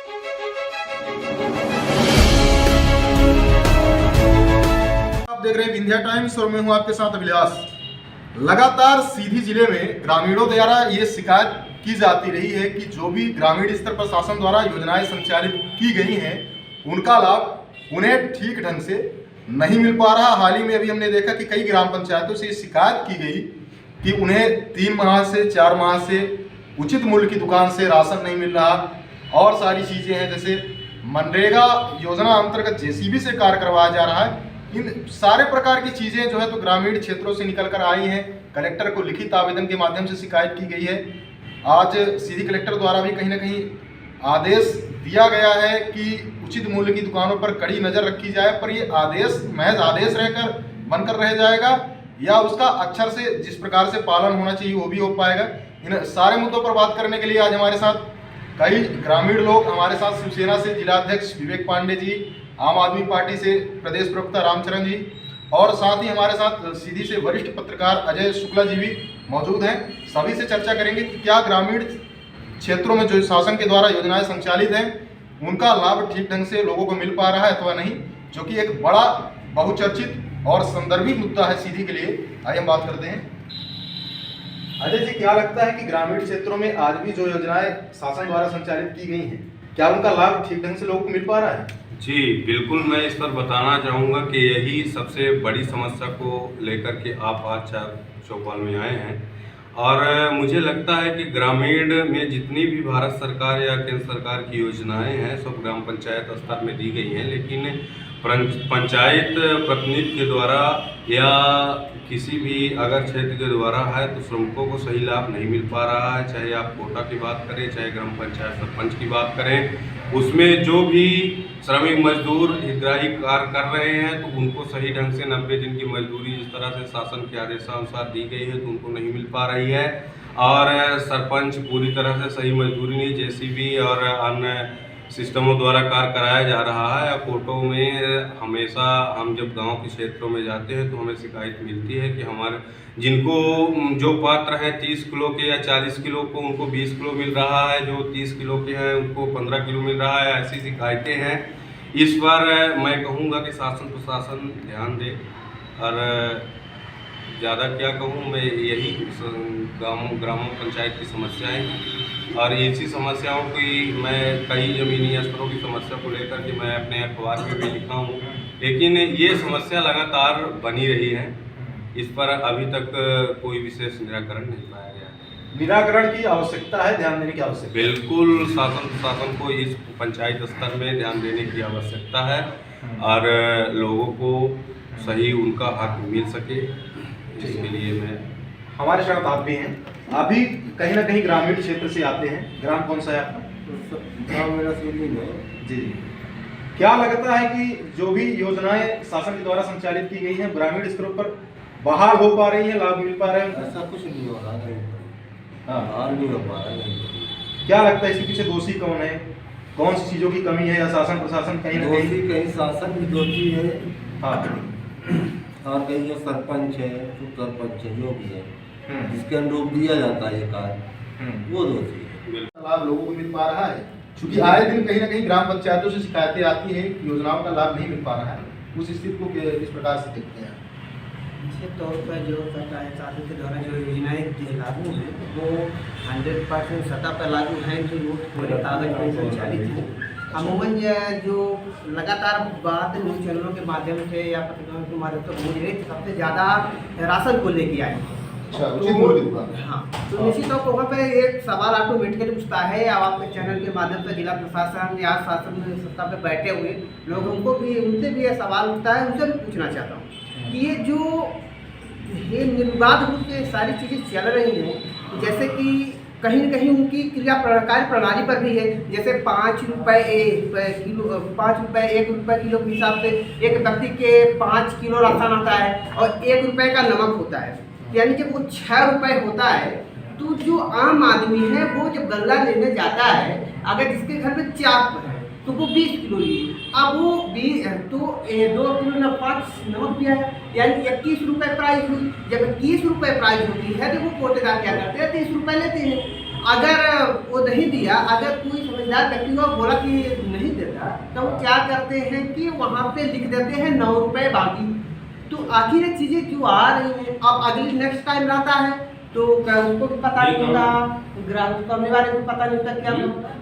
आप देख रहे हैं विंध्या टाइम्स और मैं हूं आपके साथ अभिलाष। लगातार सीधी जिले में ग्रामीणों द्वारा ये शिकायत की जाती रही है कि जो भी ग्रामीण स्तर पर शासन द्वारा योजनाएं संचालित की गई हैं उनका लाभ उन्हें ठीक ढंग से नहीं मिल पा रहा। हाल ही में अभी हमने देखा कि कई ग्राम पंचायतों से शिकायत की गई कि उन्हें 3 माह से 4 माह से उचित मूल्य की दुकान से राशन नहीं मिल रहा और सारी चीज़ें हैं, जैसे मनरेगा योजना अंतर्गत जेसीबी से कार्य करवाया जा रहा है। इन सारे प्रकार की चीज़ें जो है तो ग्रामीण क्षेत्रों से निकल कर आई हैं। कलेक्टर को लिखित आवेदन के माध्यम से शिकायत की गई है। आज सीधी कलेक्टर द्वारा भी कहीं ना कहीं आदेश दिया गया है कि उचित मूल्य की दुकानों पर कड़ी नज़र रखी जाए, पर ये आदेश महज आदेश रहकर बनकर रह जाएगा या उसका अक्षर से जिस प्रकार से पालन होना चाहिए वो भी हो पाएगा। इन सारे मुद्दों पर बात करने के लिए आज हमारे साथ कई ग्रामीण लोग हमारे साथ शिवसेना से जिलाध्यक्ष विवेक पांडे जी, आम आदमी पार्टी से प्रदेश प्रवक्ता रामचरण जी और साथ ही हमारे साथ सीधी से वरिष्ठ पत्रकार अजय शुक्ला जी भी मौजूद हैं। सभी से चर्चा करेंगे कि क्या ग्रामीण क्षेत्रों में जो शासन के द्वारा योजनाएं संचालित हैं उनका लाभ ठीक ढंग से लोगों को मिल पा रहा है अथवा नहीं, जो कि एक बड़ा बहुचर्चित और संदर्भित मुद्दा है सीधी के लिए। आइए हम बात करते हैं। अजय जी, क्या लगता है कि ग्रामीण क्षेत्रों में आज भी जो योजनाएं शासन द्वारा संचालित की गई हैं क्या उनका लाभ ठीक ढंग से लोगों को मिल पा रहा है? जी बिल्कुल, मैं इस पर बताना चाहूँगा कि यही सबसे बड़ी समस्या को लेकर के आप आज चौपाल में आए हैं और मुझे लगता है कि ग्रामीण में जितनी भी भारत सरकार या केंद्र सरकार की योजनाएं हैं सब ग्राम पंचायत स्तर में दी गई हैं, लेकिन पंचायत प्रतिनिधि के द्वारा या किसी भी अगर क्षेत्र के द्वारा है तो श्रमिकों को सही लाभ नहीं मिल पा रहा है। चाहे आप कोटा की बात करें, चाहे ग्राम पंचायत सरपंच की बात करें, उसमें जो भी श्रमिक मजदूर हितग्राही कार्य कर रहे हैं तो उनको सही ढंग से 90 दिन की मजदूरी जिस तरह से शासन के आदेशानुसार दी गई है तो उनको नहीं मिल पा रही है और सरपंच पूरी तरह से सही मजदूरी नहीं, जेसीबी और अन्य सिस्टमों द्वारा कार्य कराया जा रहा है। कोर्टों में हमेशा हम जब गांव के क्षेत्रों में जाते हैं तो हमें शिकायत मिलती है कि हमारे जिनको जो पात्र हैं 30 किलो के या 40 किलो को उनको 20 किलो मिल रहा है, जो 30 किलो के हैं उनको 15 किलो मिल रहा है। ऐसी शिकायतें हैं। इस पर मैं कहूँगा कि शासन प्रशासन ध्यान दे और ज़्यादा क्या कहूँ, मैं यही ग्राम पंचायत की समस्याएं हैं और इसी समस्याओं की मैं कई ज़मीनी स्तरों की समस्या को लेकर के मैं अपने अखबार में भी लिखा हूँ, लेकिन ये समस्या लगातार बनी रही है। इस पर अभी तक कोई विशेष निराकरण नहीं पाया गया है। निराकरण की आवश्यकता है, ध्यान देने की आवश्यकता है। बिल्कुल, शासन प्रशासन को इस पंचायत स्तर में ध्यान देने की आवश्यकता है और लोगों को सही उनका हक मिल सके, इसके लिए मैं। हमारे साथ आप भी हैं, आप भी कहीं ना कहीं ग्रामीण क्षेत्र से आते हैं। ग्राम कौन सा है आपका? ग्राम मेरा सीधी है। जी, क्या लगता है कि जो भी योजनाएं शासन के द्वारा संचालित की गई हैं ग्रामीण स्तरों पर बहाल हो पा रही हैं, लाभ मिल पा रहे हैं? ऐसा कुछ नहीं हो रहा है। हाँ, नहीं हो पा रहा है। क्या लगता है इसके पीछे दोषी कौन है? कौन सी चीजों की कमी है या शासन प्रशासन कहीं ना कहीं शासन की दोषी है। हाँ, और कहीं जो सरपंच है, उप सरपंच है, जो भी है जिसके अनुरूप दिया जाता है ये कार्य, वो दोषी है। लाभ लोगों को मिल पा रहा है, क्योंकि आए दिन कहीं ना कहीं ग्राम पंचायतों से शिकायतें आती हैं कि योजनाओं का लाभ नहीं मिल पा रहा है। उस स्थिति को किस प्रकार से देखते हैं? निश्चित तौर पर जो पंचायत शासन के द्वारा जो योजनाएं लागू हैं वो 100% सतह पर लागू हैं, जो पूरे कागज पर संचालित हैं। अमूमन जो लगातार बात न्यूज़ चैनलों के माध्यम से या पत्रिकाओं के माध्यम से हो रही सबसे ज़्यादा राशन को लेके आए हैं। हाँ, तो निश्चित तौर पर वहाँ पे एक सवाल ऑटोमेटिकली उठता है। अब आपके चैनल के माध्यम से जिला प्रशासन या शासन सत्ता पे बैठे हुए लोग उनसे भी ये सवाल उठता है, उनसे भी पूछना चाहता हूँ कि ये निर्बाध रूप से सारी चीज़ें चल रही हैं, जैसे कि कहीं न कहीं उनकी कार्य प्रणाली पर भी है। जैसे 5 रुपये किलो, 5 रुपये 1 रुपये किलो के हिसाब से एक व्यक्ति के 5 किलो राशन आता है और 1 रुपये का नमक होता है, यानी जब वो 6 रुपये होता है तो जो आम आदमी है वो जब गल्ला लेने जाता है, अगर जिसके घर में 4 है तो वो 20 किलो लिए, अब वो 20 तो 2 किलो न 5 नमक दिया है, यानी 21 रुपये प्राइस हुई। जब 21 रुपये प्राइस होती है तो वो कोटेदार क्या करते हैं, 30 रुपये लेते हैं। अगर वो नहीं दिया, अगर कोई समझ बेरोजगार व्यक्ति को बोला कि नहीं देता, तो वो क्या करते हैं कि वहाँ पे लिख देते हैं 9 रुपये बाकी। तो आखिर ये चीज़ें क्यों आ रही हैं? अब अगली नेक्स्ट टाइम रहता है तो क्या उसको भी पता नहीं होता, ग्राहक करने वाले को पता नहीं होता क्या।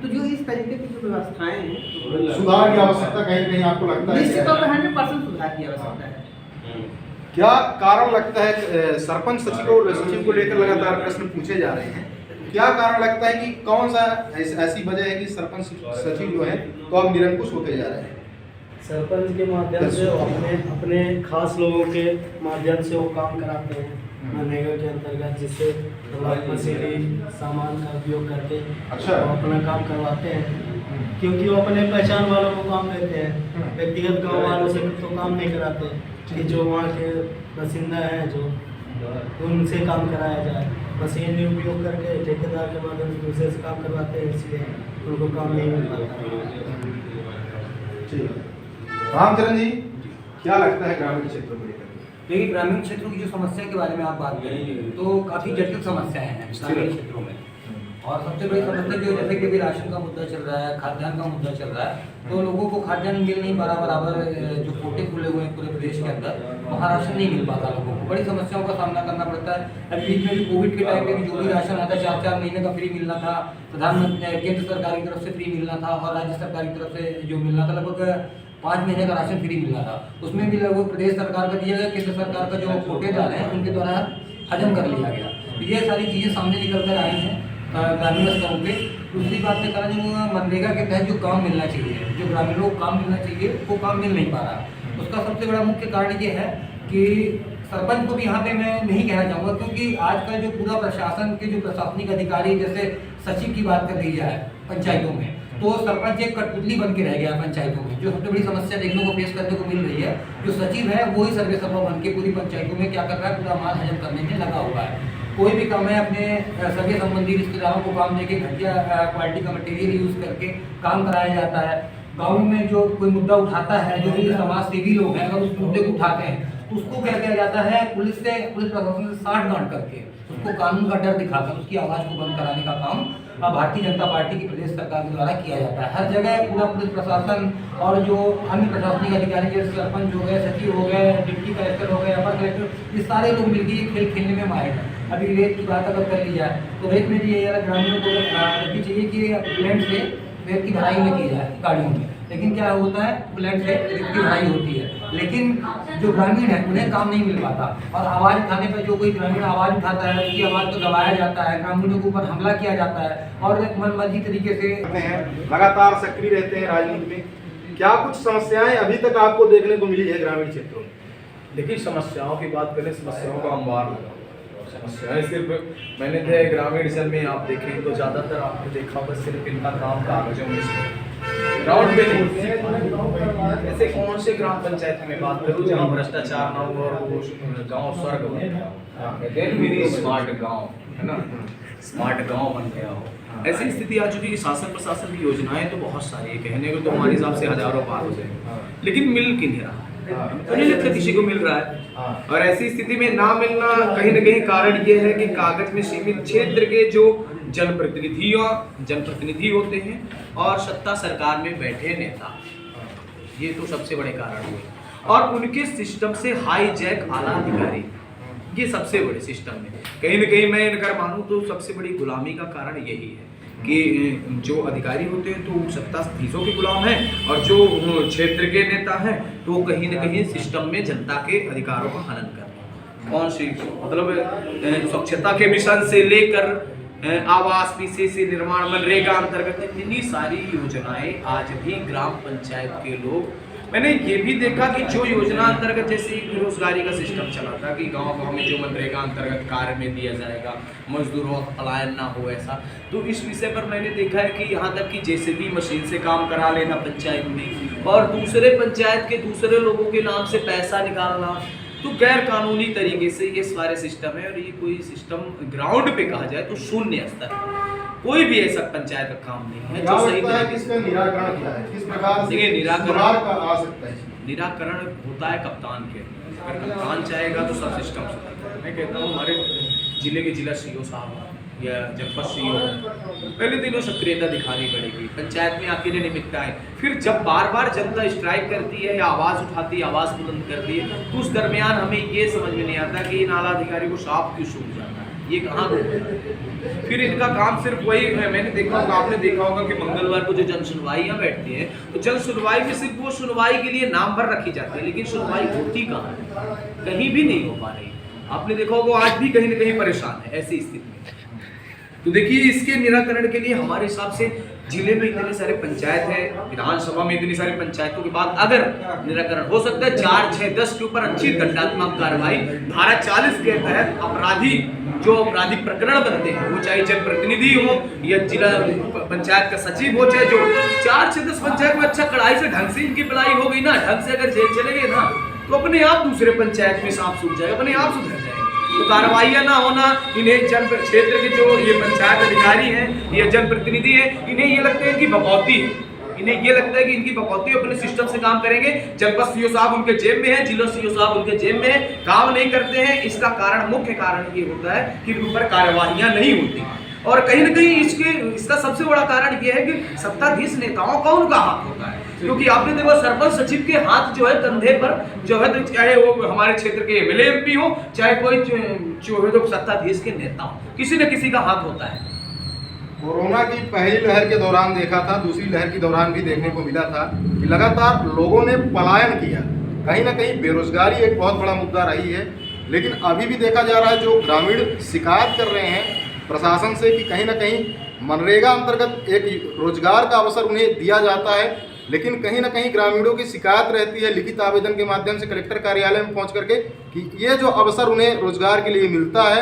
तो जो इस तरीके की जो व्यवस्थाएं हैं, सुधार की आवश्यकता कहीं कहीं आपको लगता है? निश्चित तौर पर 100% सुधार की आवश्यकता है। क्या कारण लगता है सरपंच सचिव को लेकर लगातार प्रश्न पूछे जा रहे हैं? क्या कारण लगता है कि कौन सा ऐसी वजह है कि सरपंच सचिव जो है तो अब निरंकुश होते जा रहे हैं? सरपंच के माध्यम से अपने खास लोगों के माध्यम से वो काम कराते हैं मनरेगा के अंतर्गत, जिससे मशीनरी सामान का उपयोग करके अच्छा। वो अपना काम करवाते हैं, क्योंकि वो अपने पहचान वालों को काम देते हैं। व्यक्तिगत गांव वालों से तो काम नहीं कराते कि जो वहाँ के बासिंदा हैं जो उनसे काम कराया जाए। मशीनरी उपयोग करके ठेकेदार के माध्यम से दूसरे से काम करवाते हैं, इसलिए उनको काम नहीं मिल पाता। रामचरण जी, क्या लगता है ग्रामीण क्षेत्रों को लेकर? देखिए, ग्रामीण क्षेत्रों की जो समस्या के बारे में आप बात करें तो काफ़ी जटिल समस्याएं हैं ग्रामीण क्षेत्रों में। और सबसे बड़ी समस्या जो जैसे कि अभी राशन का मुद्दा चल रहा है, खाद्यान्न का मुद्दा चल रहा है, तो लोगों को खाद्यान्न मिल नहीं पा रहा बराबर। जो कोटे खुले हुए हैं पूरे प्रदेश के अंदर, वहाँ राशन नहीं मिल पाता लोगों को, बड़ी समस्याओं का सामना करना पड़ता है। अभी बीच में भी कोविड के टाइम पे भी जो भी राशन आता है 4-4 महीने का फ्री मिलना था, प्रधानमंत्री केंद्र सरकार की तरफ से फ्री मिलना था और राज्य सरकार की तरफ से जो मिलना था लगभग 5 महीने का राशन फ्री मिलना था। उसमें भी लगभग प्रदेश सरकार का दिया गया, केंद्र सरकार का जो कोटेदार हैं उनके द्वारा हजम कर लिया गया। तो ये सारी चीज़ें सामने निकल कर आई हैं ग्रामीण स्तरों पे। दूसरी बात में कहा जो मनरेगा के तहत जो काम मिलना चाहिए, जो ग्रामीणों को काम मिलना चाहिए, वो काम मिल नहीं पा रहा। उसका सबसे बड़ा मुख्य कारण ये है कि सरपंच को भी यहाँ पे मैं नहीं कहना चाहूँगा, क्योंकि आज का जो पूरा प्रशासन के जो प्रशासनिक अधिकारी, जैसे सचिव की बात कर ली जाए पंचायतों में, तो सरपंच एक कठपुतली बन के रह गया पंचायतों में। जो सबसे बड़ी समस्या देखने को फेस करने को मिल रही है, जो सचिव है वो ही सर्वे सर्वा बन के पूरी पंचायतों में क्या कर रहा है, पूरा माल हजम करने में लगा हुआ है। कोई भी काम है अपने सगे संबंधी रिश्तेदारों को काम देके घटिया क्वालिटी का मटेरियल यूज़ करके काम कराया जाता है। गाँव में जो कोई मुद्दा उठाता है, जो भी समाज सेवी लोग हैं अगर उस मुद्दे को उठाते हैं, उसको क्या किया जाता है, पुलिस प्रशासन से साठगांठ करके उसको कानून का डर दिखाकर उसकी आवाज़ को बंद कराने का काम भारतीय जनता पार्टी की प्रदेश सरकार के द्वारा किया जाता है। हर जगह पूरा पुलिस प्रशासन और जो अन्य प्रशासनिक अधिकारी जैसे सरपंच हो गए, सचिव हो गए, डिप्टी कलेक्टर हो गए, अपर कलेक्टर, ये सारे लोग मिलकर ये खेल खेलने में माहिर हैं। अभी रेत की बात अगर कर ली जाए तो रेत में भी ये ग्रामीणों को भी चाहिए कि प्लेन से रेत की भराई में की जाए गाड़ियों में, लेकिन क्या होता है, प्लेन से रेत की भराई होती है, लेकिन जो ग्रामीण है उन्हें काम नहीं मिल पाता। और आवाज़ उठाने पर जो कोई ग्रामीण आवाज़ उठाता है उसकी आवाज़ को दबाया जाता है, ग्रामीणों के ऊपर हमला किया जाता है और एक मनमर्जी तरीके से लगातार सक्रिय रहते हैं राजनीति में। क्या कुछ समस्याएं अभी तक आपको देखने को मिली है ग्रामीण क्षेत्रों में? देखिए, समस्याओं की बात करें, समस्याओं का अंबार लगा। समस्याएं सिर्फ मैंने थे ग्रामीण जन में आप देखें तो ज़्यादातर आपने देखा होगा सिर्फ इनका काम कागजों में ग्राउंड पे नहीं। ऐसे कौन से ग्राम पंचायत में बात करूँ जहाँ भ्रष्टाचार ना हो और वो गाँव स्वर्ग बन गया हो, मिनी स्मार्ट गाँव है ना, स्मार्ट गाँव बन गया हो। ऐसी स्थिति आ चुकी है। शासन प्रशासन की योजनाएं तो बहुत सारी है, कहने को तो हमारे हिसाब से हजारों पार हो जाए, लेकिन मिल क्यों नहीं रहा, तो नहीं लगता किसी को मिल रहा है। और ऐसी स्थिति में ना मिलना कहीं ना कहीं कारण ये है कि कागज में सीमित क्षेत्र के जो जनप्रतिनिधि होते हैं और सत्ता सरकार में बैठे नेता, ये तो सबसे बड़े कारण हुए, और उनके सिस्टम से हाईजैक आला अधिकारी, ये सबसे बड़े सिस्टम में कहीं ना कहीं मैं अगर मानूं तो सबसे बड़ी गुलामी का कारण यही है कि जो अधिकारी होते हैं तो सत्ताधीशों के गुलाम हैं और जो क्षेत्र के नेता हैं तो कहीं ना कहीं सिस्टम में जनता के अधिकारों का हनन कर रहे हैं। कौन सी मतलब स्वच्छता के मिशन से लेकर आवास पीसीसी निर्माण मनरेगा अंतर्गत इतनी सारी योजनाएं आज भी ग्राम पंचायत के लोग, मैंने ये भी देखा कि जो योजना अंतर्गत जैसे बेरोजगारी का सिस्टम चला था कि गांव-गांव में जो मनरेगा अंतर्गत कार्य में दिया जाएगा, मजदूरों का पलायन ना हो ऐसा, तो इस विषय पर मैंने देखा है कि यहाँ तक कि जेसीबी मशीन से काम करा लेना पंचायत में और दूसरे पंचायत के दूसरे लोगों के नाम से पैसा निकालना, तो गैर कानूनी तरीके से ये सारे सिस्टम है। और ये कोई सिस्टम ग्राउंड पे कहा जाए तो शून्य स्तर, कोई भी ऐसा पंचायत का काम नहीं है जो सही तरीके से निराकरण किया है। किस प्रकार से निराकरण आ सकता है? निराकरण होता है कप्तान के, अगर कप्तान चाहेगा तो सब सिस्टम सुधर। मैं कहता हूँ हमारे जिले के जिला सीओ साहब या जनपद सीईओ पहले दिनों सक्रियता दिखानी पड़ेगी, पंचायत में अकेले निमित्त आए। फिर जब बार बार जनता स्ट्राइक करती है या आवाज़ उठाती है, आवाज़ बुलंद करती है, तो उस दरमियान हमें ये समझ में नहीं आता कि इन आला अधिकारी को सांप क्यों सूंघ जाता है, ये कहाँ घूमता है। फिर इनका काम सिर्फ वही है, मैंने देखा होगा, आपने देखा होगा कि मंगलवार को जो जन सुनवाइयाँ बैठती हैं, तो जन सुनवाई में सिर्फ वो सुनवाई के लिए नाम भर रखी जाती है, लेकिन सुनवाई होती कहाँ है, कहीं भी नहीं हो पा रही। आपने देखा होगा आज भी कहीं ना कहीं परेशान है ऐसी स्थिति में। तो देखिए, इसके निराकरण के लिए हमारे हिसाब से जिले में इतने सारे पंचायत है, विधानसभा में इतनी सारी पंचायतों के बाद अगर निराकरण हो सकता है 4, 6, 10 के ऊपर अच्छी दंडात्मक कार्रवाई धारा 40 के तहत अपराधी जो आपराधिक प्रकरण बनते हैं, वो चाहे जनप्रतिनिधि हो या जिला पंचायत का सचिव हो, चाहे जो 4 से 10 पंचायत में अच्छा कड़ाई से ढंग से इनकी पिलाई हो गई ना, ढंग से अगर जेल चले गए ना, तो अपने आप दूसरे पंचायत में सांप सूख जाएगा, अपने आप सुधर जाएगा। तो कार्रवाइयाँ ना होना, इन्हें जन क्षेत्र के जो ये पंचायत अधिकारी हैं, ये जनप्रतिनिधि हैं, इन्हें ये लगता है इनकी बकौती है, इन्हें ये लगता है कि इनकी बकौती अपने सिस्टम से काम करेंगे। जनपद सीईओ साहब उनके जेब में है, जिला सीईओ साहब उनके जेब में है, काम नहीं करते हैं। इसका कारण, मुख्य कारण ये होता है कि इनके ऊपर कार्रवाइयाँ नहीं होती। और कहीं ना कहीं इसका सबसे बड़ा कारण ये है कि सत्ताधीश नेताओं का उनका हाथ होता है, क्योंकि आपने देखो सरपंच सचिव के हाथ जो है कंधे पर जो है, तो चाहे वो हमारे क्षेत्र के एमएलए एमपी हो, चाहे कोई जो है तो सत्ताधीश के नेता हो, किसी न किसी का हाथ होता है। कोरोना की पहली लहर के दौरान देखा था, दूसरी लहर के दौरान भी देखने को मिला था कि लगातार लोगों ने पलायन किया। कहीं ना कहीं बेरोजगारी एक बहुत बड़ा मुद्दा रही है, लेकिन अभी भी देखा जा रहा है जो ग्रामीण शिकायत कर रहे हैं प्रशासन से कि कहीं ना कहीं मनरेगा अंतर्गत एक रोजगार का अवसर उन्हें दिया जाता है, लेकिन कहीं ना कहीं ग्रामीणों की शिकायत रहती है लिखित आवेदन के माध्यम से कलेक्टर कार्यालय में पहुंच करके कि ये जो अवसर उन्हें रोजगार के लिए मिलता है,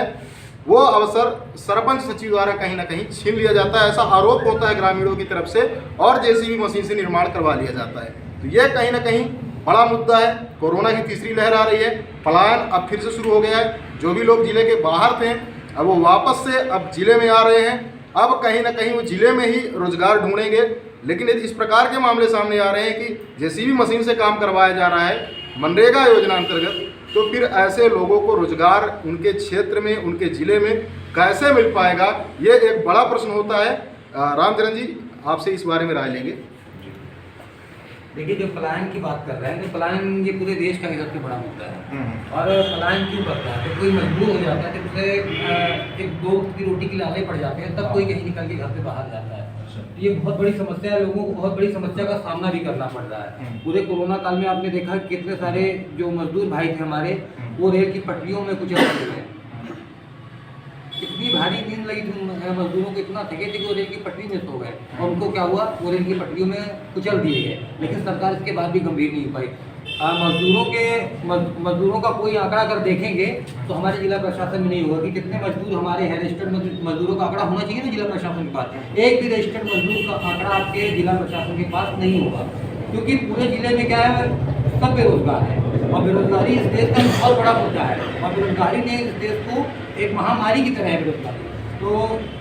वो अवसर सरपंच सचिव द्वारा कहीं ना कहीं छीन लिया जाता है। ऐसा आरोप होता है ग्रामीणों की तरफ से, और जेसीबी मशीन से निर्माण करवा लिया जाता है। तो ये कहीं ना कहीं बड़ा मुद्दा है। कोरोना की तीसरी लहर आ रही है, पलायन अब फिर से शुरू हो गया है। जो भी लोग जिले के बाहर थे, अब वो वापस से अब जिले में आ रहे हैं। अब कहीं ना कहीं वो जिले में ही रोजगार ढूंढेंगे। लेकिन यदि इस प्रकार के मामले सामने आ रहे हैं कि जेसीबी मशीन से काम करवाया जा रहा है मनरेगा योजना अंतर्गत, तो फिर ऐसे लोगों को रोजगार उनके क्षेत्र में, उनके जिले में कैसे मिल पाएगा, ये एक बड़ा प्रश्न होता है। रामचरण जी, आपसे इस बारे में राय लेंगे। देखिए, जो पलायन की बात कर रहे हैं, तो पलायन ये पूरे देश का ही सबसे बड़ा मुद्दा है। और पलायन क्यों करता है? तो कोई मजबूर हो जाता है, तो उसे एक 2 की रोटी के लाले पड़ जाते हैं, तब कोई कहीं निकल के घर से बाहर जाता है। ये बहुत बड़ी समस्या है, लोगों को बहुत बड़ी समस्या का सामना भी करना पड़ रहा है। पूरे कोरोना काल में आपने देखा कितने सारे जो मजदूर भाई थे हमारे, वो रेल की पटरियों में कुछ ऐसे थे। इतनी भारी नींद लगी थी मजदूरों को, इतना थके थे कि वो रेल की पटरी में सो गए, और उनको क्या हुआ, वो रेल की पटरियों में कुचल दिए गए। लेकिन सरकार इसके बाद भी गंभीर नहीं हो पाई। मजदूरों का कोई आंकड़ा अगर देखेंगे तो हमारे जिला प्रशासन में नहीं होगा कि कितने मजदूर हमारे हैं। रजिस्टर्ड मजदूरों का आंकड़ा होना चाहिए ना जिला प्रशासन के पास। एक भी रजिस्टर्ड मजदूर का आंकड़ा आपके जिला प्रशासन के पास नहीं होगा, क्योंकि पूरे जिले में क्या है, सब बेरोजगार है। और बेरोजगारी इस देश का बहुत बड़ा मुद्दा है, और बेरोजगारी ने इस देश को एक महामारी की तरह है बेरोजगारी। तो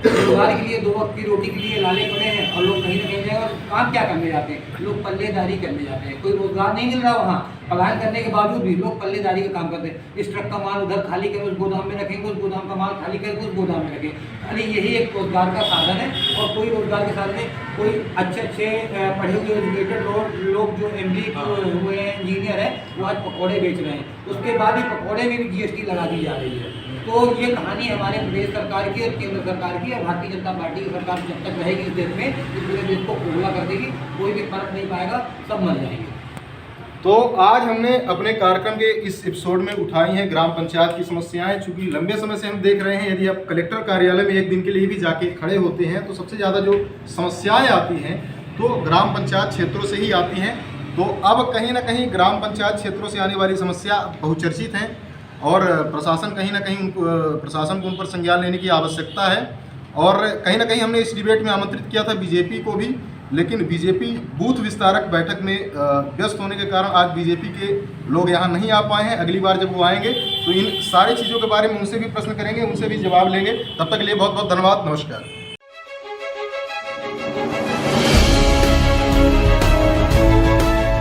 रोजगार के लिए 2 वक्त की रोटी के लिए लाले पड़े हैं, और लोग कहीं ना कहीं जाएंगे और काम क्या करने जाते हैं, लोग पल्लेदारी करने जाते हैं। कोई रोजगार नहीं मिल रहा वहाँ, पलायन करने के बावजूद भी लोग पल्लेदारी का काम करते हैं। इस ट्रक का माल उधर खाली कर उस गोदाम में रखेंगे, उस गोदाम का माल खाली करके उस गोदाम में रखेंगे। खाली यही एक रोजगार का साधन है, और कोई रोजगार के साधन में कोई अच्छे पढ़े हुए एजुकेटेड लोग जो MD हुए हैं, इंजीनियर हैं, वो आज पकौड़े बेच रहे हैं। उसके बाद ही पकौड़े में भी GST लगा दी जा रही है। तो ये कहानी हमारे प्रदेश सरकार की और केंद्र सरकार की और भारतीय जनता पार्टी की सरकार जब तक रहेगी इस देश में, तो पूरे देश को खोखला कर देगी, कोई भी फर्क नहीं पाएगा, सब मर जाएंगे। तो आज हमने अपने कार्यक्रम के इस एपिसोड में उठाई हैं ग्राम पंचायत की समस्याएं। चूंकि लंबे समय से हम देख रहे हैं, यदि आप कलेक्टर कार्यालय में एक दिन के लिए भी जाके खड़े होते हैं तो सबसे ज़्यादा जो समस्याएं आती हैं तो ग्राम पंचायत क्षेत्रों से ही आती हैं। तो अब कहीं ना कहीं ग्राम पंचायत क्षेत्रों से आने वाली समस्या बहुचर्चित हैं, और प्रशासन कहीं ना कहीं प्रशासन को उन पर संज्ञान लेने की आवश्यकता है। और कहीं ना कहीं हमने इस डिबेट में आमंत्रित किया था बीजेपी को भी, लेकिन बीजेपी बूथ विस्तारक बैठक में व्यस्त होने के कारण आज बीजेपी के लोग यहाँ नहीं आ पाए हैं। अगली बार जब वो आएंगे तो इन सारी चीज़ों के बारे में उनसे भी प्रश्न करेंगे, उनसे भी जवाब लेंगे। तब तक के लिए बहुत बहुत धन्यवाद, नमस्कार।